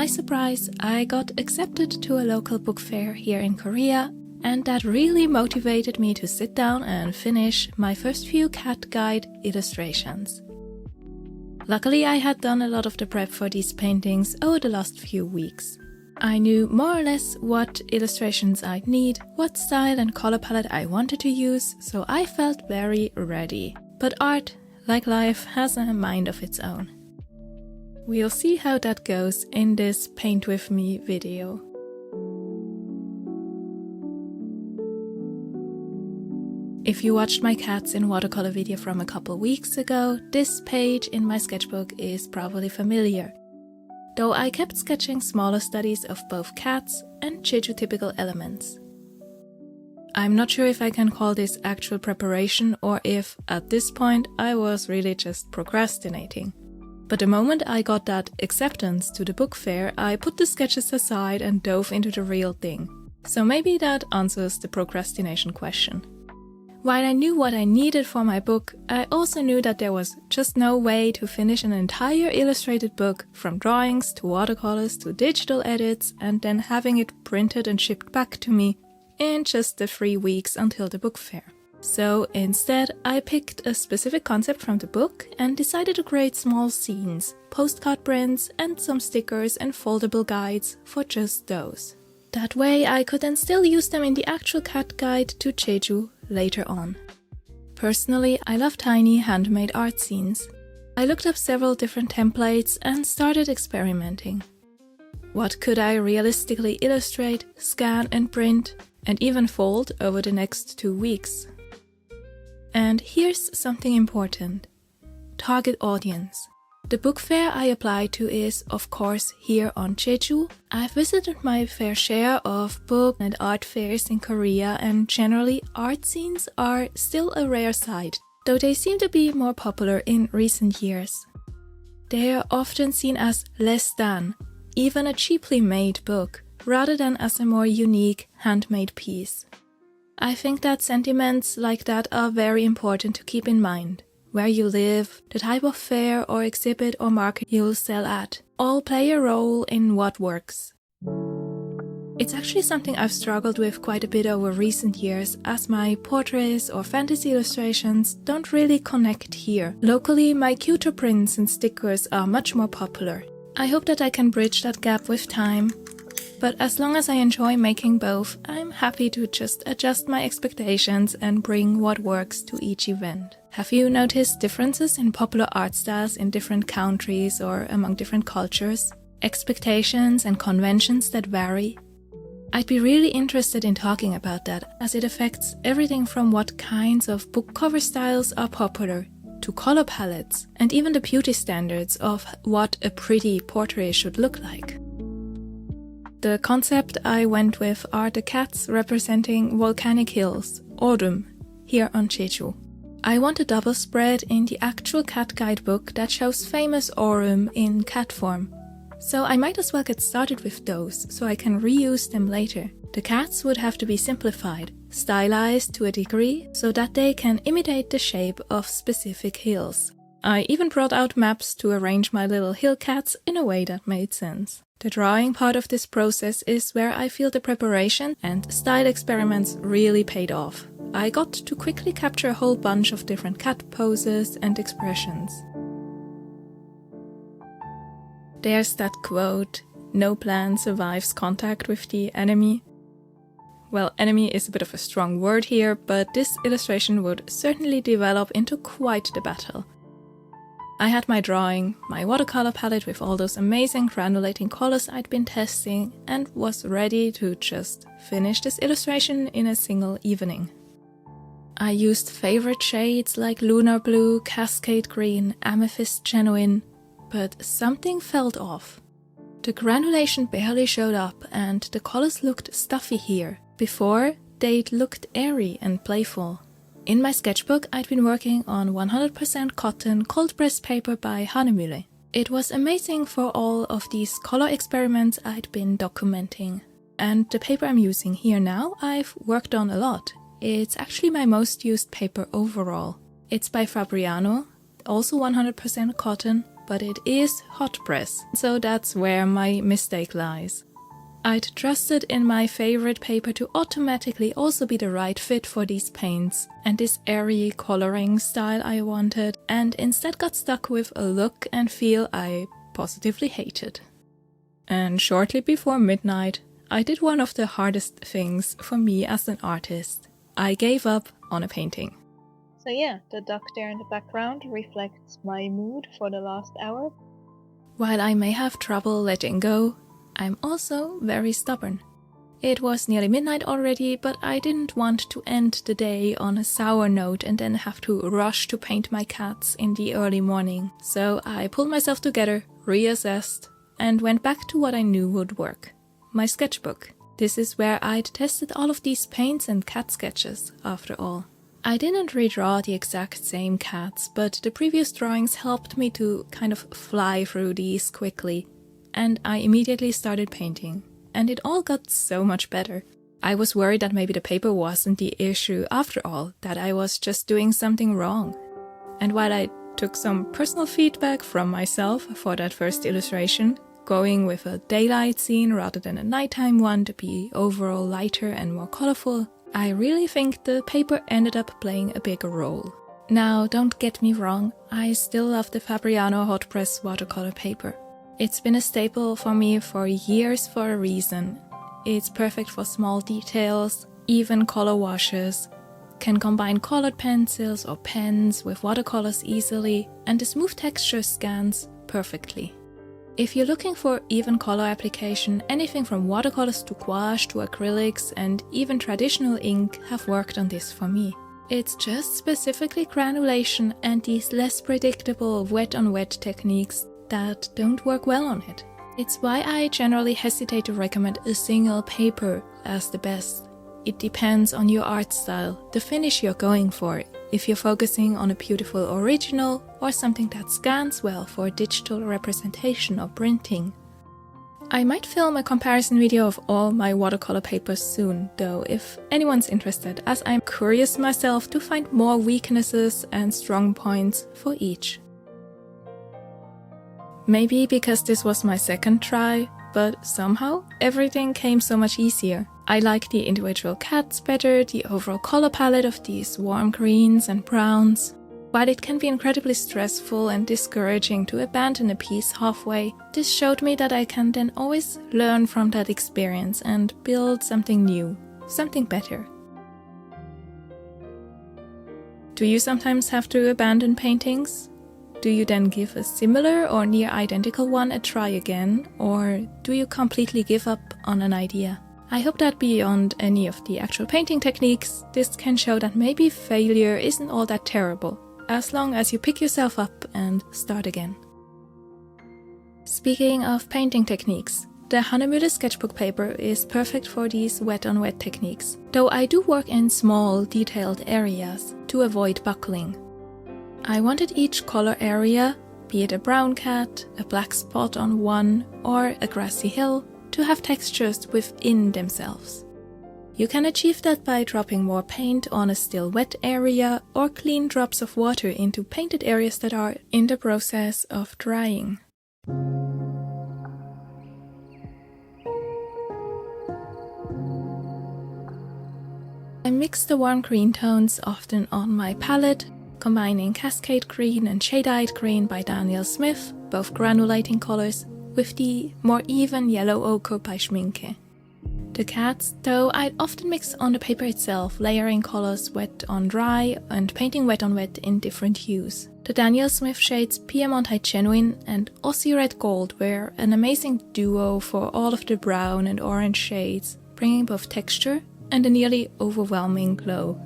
my surprise, I got accepted to a local book fair here in Korea, and that really motivated me to sit down and finish my first few cat guide illustrations. Luckily, I had done a lot of the prep for these paintings over the last few weeks. I knew more or less what illustrations I'd need, what style and color palette I wanted to use, so I felt very ready. But art, like life, has a mind of its own. We'll see how that goes in this Paint With Me video. If you watched my cats in watercolor video from a couple weeks ago, this page in my sketchbook is probably familiar. Though I kept sketching smaller studies of both cats and Jeju typical elements. I'm not sure if I can call this actual preparation or if, at this point, I was really just procrastinating. But the moment I got that acceptance to the book fair, I put the sketches aside and dove into the real thing. So maybe that answers the procrastination question. While I knew what I needed for my book, I also knew that there was just no way to finish an entire illustrated book from drawings to watercolors to digital edits and then having it printed and shipped back to me in just the 3 weeks until the book fair. So instead, I picked a specific concept from the book and decided to create small zines, postcard prints and some stickers and foldable guides for just those. That way I could then still use them in the actual cat guide to Jeju later on. Personally, I love tiny handmade art zines. I looked up several different templates and started experimenting. What could I realistically illustrate, scan and print, and even fold over the next 2 weeks? And here's something important. Target audience. The book fair I applied to is, of course, here on Jeju. I've visited my fair share of book and art fairs in Korea, and generally art zines are still a rare sight, though they seem to be more popular in recent years. They are often seen as less than, even a cheaply made book, rather than as a more unique handmade piece. I think that sentiments like that are very important to keep in mind. Where you live, the type of fair or exhibit or market you'll sell at, all play a role in what works. It's actually something I've struggled with quite a bit over recent years, as my portraits or fantasy illustrations don't really connect here. Locally, my cuter prints and stickers are much more popular. I hope that I can bridge that gap with time. But as long as I enjoy making both, I'm happy to just adjust my expectations and bring what works to each event. Have you noticed differences in popular art styles in different countries or among different cultures? Expectations and conventions that vary? I'd be really interested in talking about that, as it affects everything from what kinds of book cover styles are popular, to color palettes, and even the beauty standards of what a pretty portrait should look like. The concept I went with are the cats representing volcanic hills, Orem, here on Jeju. I want a double spread in the actual cat guidebook that shows famous Orem in cat form. So I might as well get started with those, so I can reuse them later. The cats would have to be simplified, stylized to a degree, so that they can imitate the shape of specific hills. I even brought out maps to arrange my little hill cats in a way that made sense. The drawing part of this process is where I feel the preparation and style experiments really paid off. I got to quickly capture a whole bunch of different cat poses and expressions. There's that quote, "No plan survives contact with the enemy." Well, enemy is a bit of a strong word here, but this illustration would certainly develop into quite the battle. I had my drawing, my watercolor palette with all those amazing granulating colors I'd been testing, and was ready to just finish this illustration in a single evening. I used favorite shades like lunar blue, cascade green, amethyst genuine, but something felt off. The granulation barely showed up and the colors looked stuffy here. Before, they'd looked airy and playful. In my sketchbook, I'd been working on 100% cotton cold pressed paper by Hahnemuhle. It was amazing for all of these color experiments I'd been documenting. And the paper I'm using here now, I've worked on a lot. It's actually my most used paper overall. It's by Fabriano, also 100% cotton, but it is hot press, so that's where my mistake lies. I'd trusted in my favorite paper to automatically also be the right fit for these paints and this airy coloring style I wanted, and instead got stuck with a look and feel I positively hated. And shortly before midnight, I did one of the hardest things for me as an artist. I gave up on a painting. So yeah, the duck there in the background reflects my mood for the last hour. While I may have trouble letting go, I'm also very stubborn. It was nearly midnight already, but I didn't want to end the day on a sour note and then have to rush to paint my cats in the early morning. So I pulled myself together, reassessed, and went back to what I knew would work. My sketchbook. This is where I'd tested all of these paints and cat sketches, after all. I didn't redraw the exact same cats, but the previous drawings helped me to kind of fly through these quickly. And I immediately started painting, and it all got so much better. I was worried that maybe the paper wasn't the issue after all, that I was just doing something wrong. And while I took some personal feedback from myself for that first illustration, going with a daylight scene rather than a nighttime one to be overall lighter and more colorful, I really think the paper ended up playing a bigger role. Now, don't get me wrong, I still love the Fabriano hot press watercolor paper. It's been a staple for me for years for a reason. It's perfect for small details, even color washes, can combine colored pencils or pens with watercolors easily, and the smooth texture scans perfectly. If you're looking for even color application, anything from watercolors to gouache to acrylics and even traditional ink have worked on this for me. It's just specifically granulation and these less predictable wet-on-wet techniques that don't work well on it. It's why I generally hesitate to recommend a single paper as the best. It depends on your art style, the finish you're going for, if you're focusing on a beautiful original or something that scans well for digital representation or printing. I might film a comparison video of all my watercolor papers soon, though, if anyone's interested, as I'm curious myself to find more weaknesses and strong points for each. Maybe because this was my second try, but somehow everything came so much easier. I like the individual cats better, the overall color palette of these warm greens and browns. While it can be incredibly stressful and discouraging to abandon a piece halfway, this showed me that I can then always learn from that experience and build something new, something better. Do you sometimes have to abandon paintings? Do you then give a similar or near identical one a try again, or do you completely give up on an idea? I hope that beyond any of the actual painting techniques, this can show that maybe failure isn't all that terrible, as long as you pick yourself up and start again. Speaking of painting techniques, the Hahnemuhle sketchbook paper is perfect for these wet-on-wet techniques, though I do work in small, detailed areas to avoid buckling. I wanted each color area, be it a brown cat, a black spot on one, or a grassy hill, to have textures within themselves. You can achieve that by dropping more paint on a still wet area or clean drops of water into painted areas that are in the process of drying. I mix the warm green tones often on my palette, combining Cascade Green and Shade-Eyed Green by Daniel Smith, both granulating colors, with the more even yellow ochre by Schminke. The cats, though, I'd often mix on the paper itself, layering colors wet on dry and painting wet on wet in different hues. The Daniel Smith shades Piemontite Genuine and Aussie Red Gold were an amazing duo for all of the brown and orange shades, bringing both texture and a nearly overwhelming glow.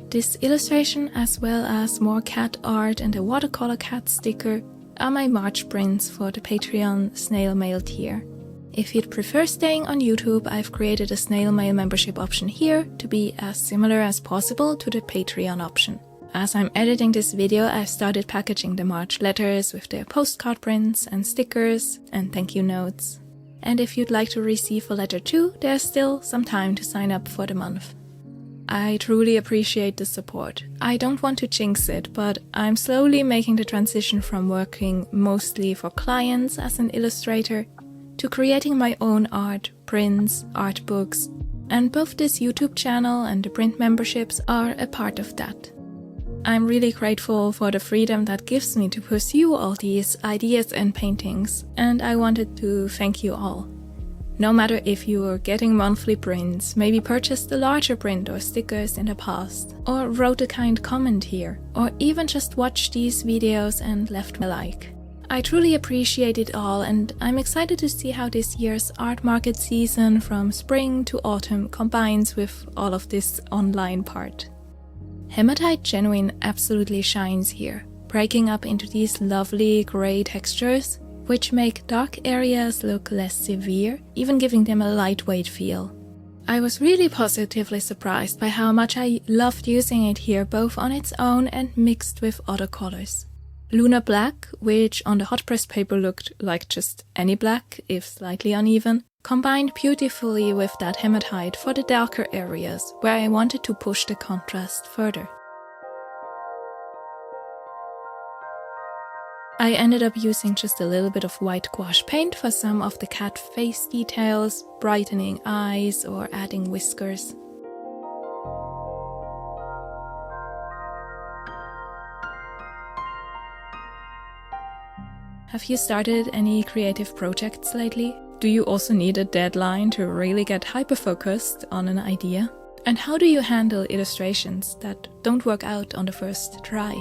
This illustration, as well as more cat art and a watercolor cat sticker, are my March prints for the Patreon snail mail tier. If you'd prefer staying on YouTube, I've created a snail mail membership option here to be as similar as possible to the Patreon option. As I'm editing this video, I've started packaging the March letters with their postcard prints and stickers and thank you notes. And if you'd like to receive a letter too, there's still some time to sign up for the month. I truly appreciate the support. I don't want to jinx it, but I'm slowly making the transition from working mostly for clients as an illustrator to creating my own art, prints, art books, and both this YouTube channel and the print memberships are a part of that. I'm really grateful for the freedom that gives me to pursue all these ideas and paintings, and I wanted to thank you all. No matter if you were getting monthly prints, maybe purchased a larger print or stickers in the past, or wrote a kind comment here, or even just watched these videos and left a like. I truly appreciate it all, and I'm excited to see how this year's art market season from spring to autumn combines with all of this online part. Hematite Genuine absolutely shines here, breaking up into these lovely grey textures, which make dark areas look less severe, even giving them a lightweight feel. I was really positively surprised by how much I loved using it here, both on its own and mixed with other colors. Lunar Black, which on the hot press paper looked like just any black, if slightly uneven, combined beautifully with that hematite for the darker areas, where I wanted to push the contrast further. I ended up using just a little bit of white gouache paint for some of the cat face details, brightening eyes or adding whiskers. Have you started any creative projects lately? Do you also need a deadline to really get hyper-focused on an idea? And how do you handle illustrations that don't work out on the first try?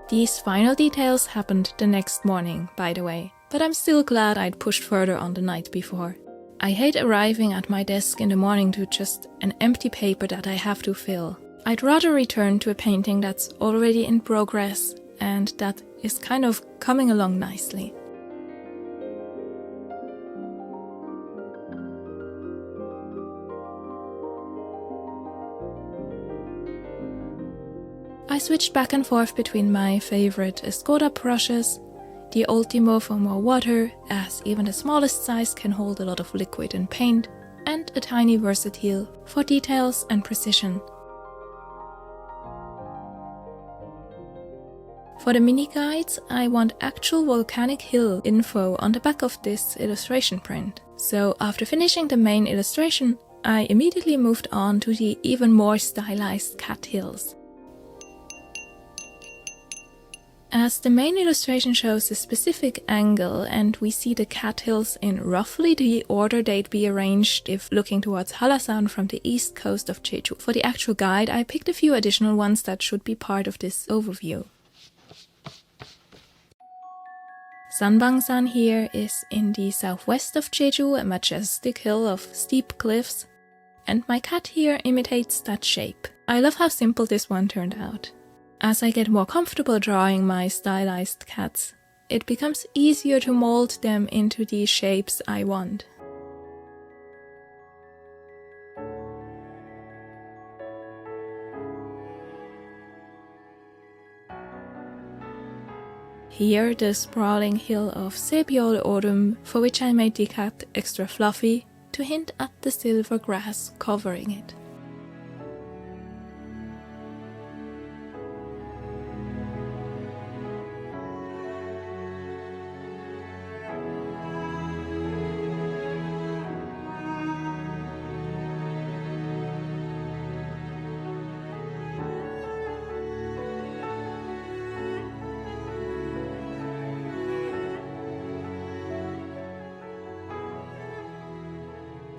These final details happened the next morning, by the way, but I'm still glad I'd pushed further on the night before. I hate arriving at my desk in the morning to just an empty paper that I have to fill. I'd rather return to a painting that's already in progress and that is kind of coming along nicely. I switched back and forth between my favorite Escoda brushes, the Ultimo for more water, as even the smallest size can hold a lot of liquid and paint, and a tiny Versatile for details and precision. For the mini guides, I want actual volcanic hill info on the back of this illustration print. So after finishing the main illustration, I immediately moved on to the even more stylized cat hills. As the main illustration shows a specific angle and we see the cat hills in roughly the order they'd be arranged if looking towards Halasan from the east coast of Jeju. For the actual guide, I picked a few additional ones that should be part of this overview. Sanbangsan here is in the southwest of Jeju, a majestic hill of steep cliffs, and my cat here imitates that shape. I love how simple this one turned out. As I get more comfortable drawing my stylized cats, it becomes easier to mold them into the shapes I want. Here, the sprawling hill of Sepiol Autumn, for which I made the cat extra fluffy to hint at the silver grass covering it.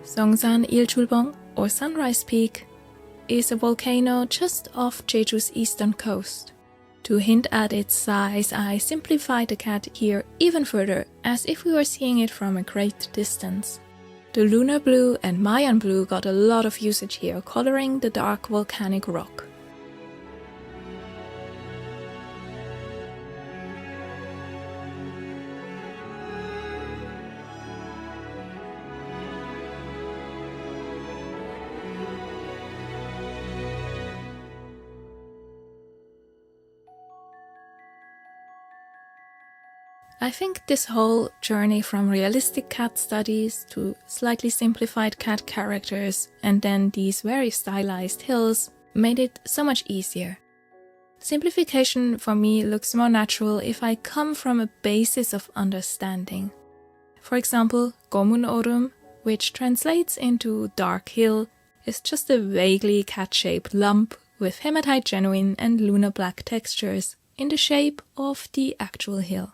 Songsan Ilchulbong, or Sunrise Peak, is a volcano just off Jeju's eastern coast. To hint at its size, I simplified the cat here even further, as if we were seeing it from a great distance. The lunar blue and Mayan blue got a lot of usage here, coloring the dark volcanic rock. I think this whole journey from realistic cat studies to slightly simplified cat characters and then these very stylized hills made it so much easier. Simplification for me looks more natural if I come from a basis of understanding. For example, Gomun Orum, which translates into dark hill, is just a vaguely cat-shaped lump with hematite genuine and lunar black textures in the shape of the actual hill.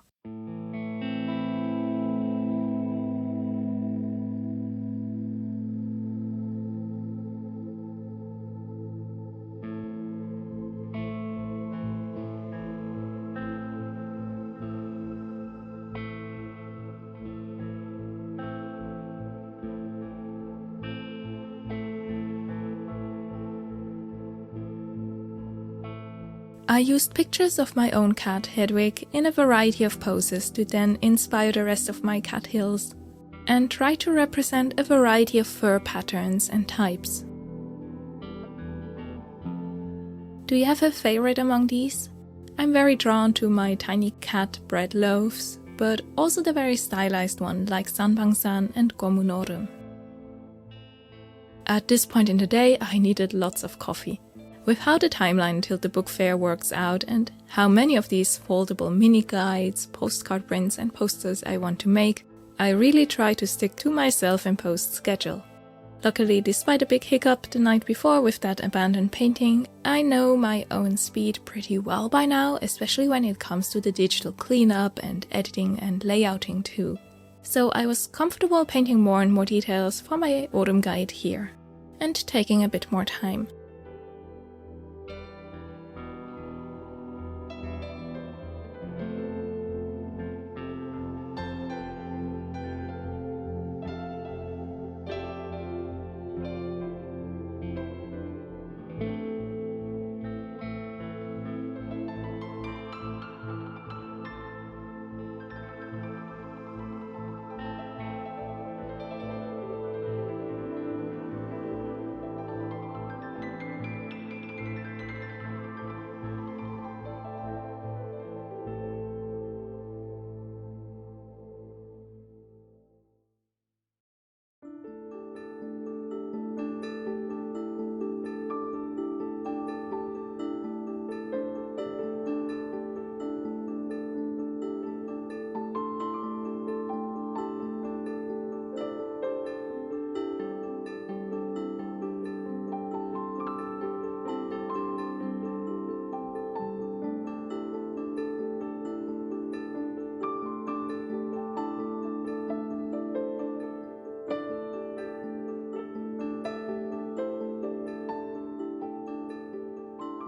I used pictures of my own cat, Hedwig, in a variety of poses to then inspire the rest of my cat hills, and try to represent a variety of fur patterns and types. Do you have a favorite among these? I'm very drawn to my tiny cat bread loaves, but also the very stylized one like Sanbangsan and Gomunorum. At this point in the day, I needed lots of coffee. With how the timeline until the book fair works out and how many of these foldable mini guides, postcard prints and posters I want to make, I really try to stick to my self-imposed schedule. Luckily, despite a big hiccup the night before with that abandoned painting, I know my own speed pretty well by now, especially when it comes to the digital cleanup and editing and layouting too. So I was comfortable painting more and more details for my autumn guide here, and taking a bit more time.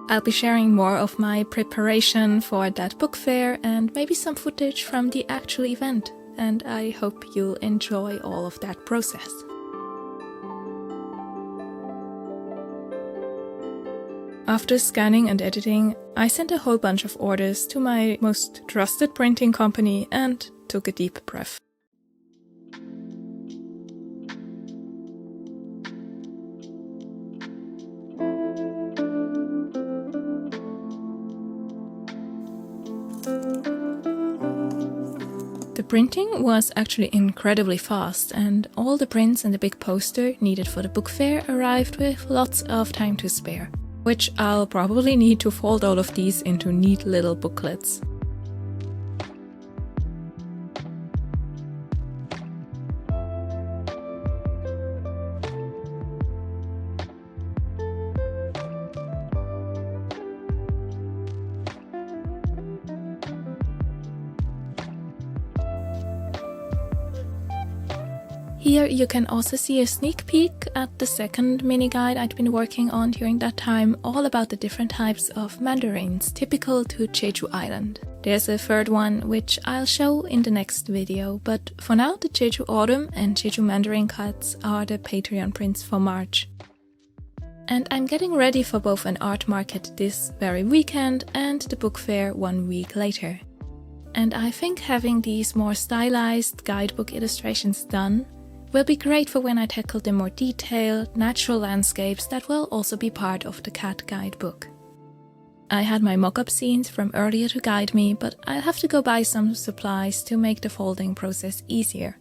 I'll be sharing more of my preparation for that book fair and maybe some footage from the actual event, and I hope you'll enjoy all of that process. After scanning and editing, I sent a whole bunch of orders to my most trusted printing company and took a deep breath. The printing was actually incredibly fast, and all the prints and the big poster needed for the book fair arrived with lots of time to spare, which I'll probably need to fold all of these into neat little booklets. Here you can also see a sneak peek at the second mini guide I'd been working on during that time, all about the different types of mandarins typical to Jeju Island. There's a third one which I'll show in the next video, but for now the Jeju Autumn and Jeju Mandarin cuts are the Patreon prints for March. And I'm getting ready for both an art market this very weekend and the book fair 1 week later. And I think having these more stylized guidebook illustrations done will be great for when I tackle the more detailed, natural landscapes that will also be part of the cat guidebook. I had my mock-up scenes from earlier to guide me, but I'll have to go buy some supplies to make the folding process easier.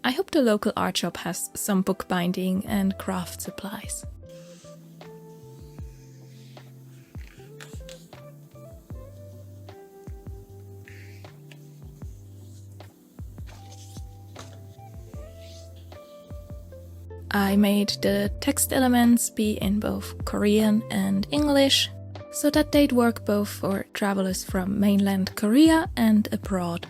I hope the local art shop has some bookbinding and craft supplies. I made the text elements be in both Korean and English, so that they'd work both for travelers from mainland Korea and abroad.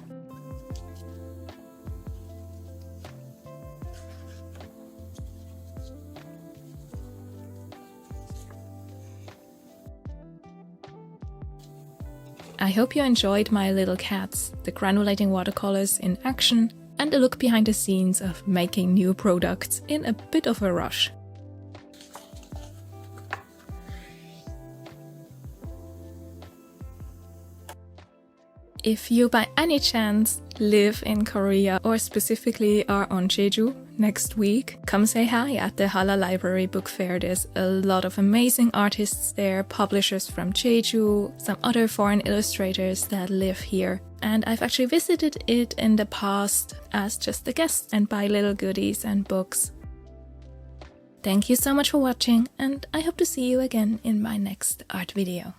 I hope you enjoyed my little cats, the granulating watercolors in action, and a look behind the scenes of making new products in a bit of a rush. If you by any chance live in Korea or specifically are on Jeju next week, come say hi at the Halla Library Book Fair. There's a lot of amazing artists there, publishers from Jeju, some other foreign illustrators that live here. And I've actually visited it in the past as just a guest and buy little goodies and books. Thank you so much for watching, and I hope to see you again in my next art video.